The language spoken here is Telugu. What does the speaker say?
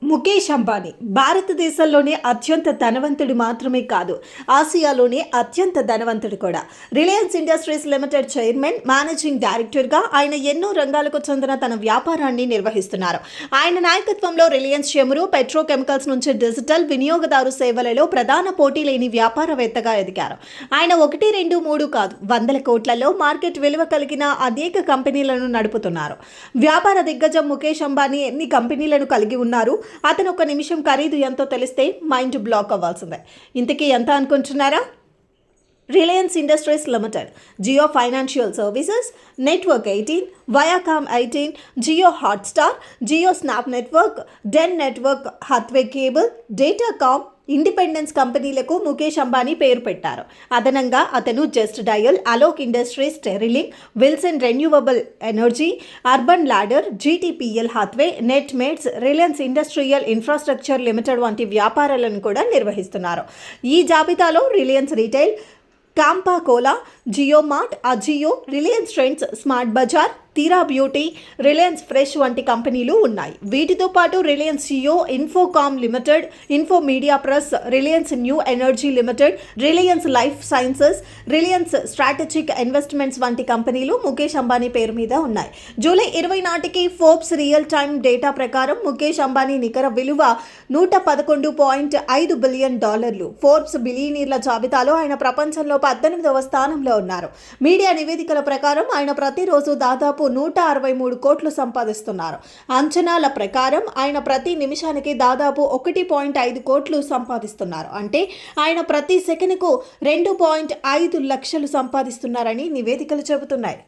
ముఖేష్ అంబానీ భారతదేశంలోనే అత్యంత ధనవంతుడు మాత్రమే కాదు, ఆసియాలోనే అత్యంత ధనవంతుడు కూడా. Reliance Industries limited chairman, managing డైరెక్టర్గా ఆయన ఎన్నో రంగాలకు చెందిన తన వ్యాపారాన్ని నిర్వహిస్తున్నారు. ఆయన నాయకత్వంలో రిలయన్స్ చమురు, పెట్రోకెమికల్స్ నుంచి డిజిటల్ వినియోగదారు సేవలలో ప్రధాన పోటీ లేని వ్యాపారవేత్తగా ఎదిగారు. ఆయన 1, 2, 3 కాదు, వందల కోట్లలో మార్కెట్ విలువ కలిగిన అనేక కంపెనీలను నడుపుతున్నారు. వ్యాపార దిగ్గజం ముఖేష్ అంబానీ ఎన్ని కంపెనీలను కలిగి ఉన్నారు? అతను ఒక నిమిషం ఖరీదు ఎంతో తెలిస్తే మైండ్ బ్లాక్ అవ్వాల్సిందే. ఇంతకీ ఎంత అనుకుంటున్నారా? Reliance Industries Limited, Jio Financial Services, Network 18, Viacom 18, Jio Hotstar, Jio Snap Network, Den Network, Hathway Cable, Datacom, Independence కంపెనీలకు ముఖేష్ అంబానీ పేరు పెట్టారు. అదనంగా అతను Just Dial, Alok Industries, Sterling, Wilson Renewable Energy, Urban Ladder, GTPL Hathway, Netmeds, Reliance Industrial Infrastructure Limited వంటి వ్యాపారాలను కూడా నిర్వహిస్తున్నారు. ఈ జాబితాలో Reliance Retail, Campa Cola, Jio Mart, Ajio, Reliance Trends, Smart Bazaar, Tira Beauty, Reliance fresh వంటి కంపెనీలు ఉన్నాయి. వీటితో పాటు Reliance Jio, Infocomm Limited, Info Media Press, Reliance New Energy Limited, Reliance Life Sciences, Reliance Strategic Investments వంటి కంపెనీలు ముఖేష్ అంబానీ పేరు మీద ఉన్నాయి. జూలై 20 నాటికి ఫోర్బ్స్ రియల్ టైమ్ డేటా ప్రకారం ముఖేష్ అంబానీ నికర విలువ $111.5 బిలియన్. ఫోర్బ్స్ బిలియనీర్ల జాబితాలో ఆయన ప్రపంచంలో 18వ స్థానంలో ఉన్నారు. మీడియా నివేదికల ప్రకారం ఆయన ప్రతిరోజు దాదాపు 163 కోట్లు సంపాదిస్తున్నారు. అంచనాల ప్రకారం ఆయన ప్రతి నిమిషానికి దాదాపు 1.5 కోట్లు సంపాదిస్తున్నారు. అంటే ఆయన ప్రతి సెకనుకు 2.5 లక్షలు సంపాదిస్తున్నారని నివేదికలు చెబుతున్నాయి.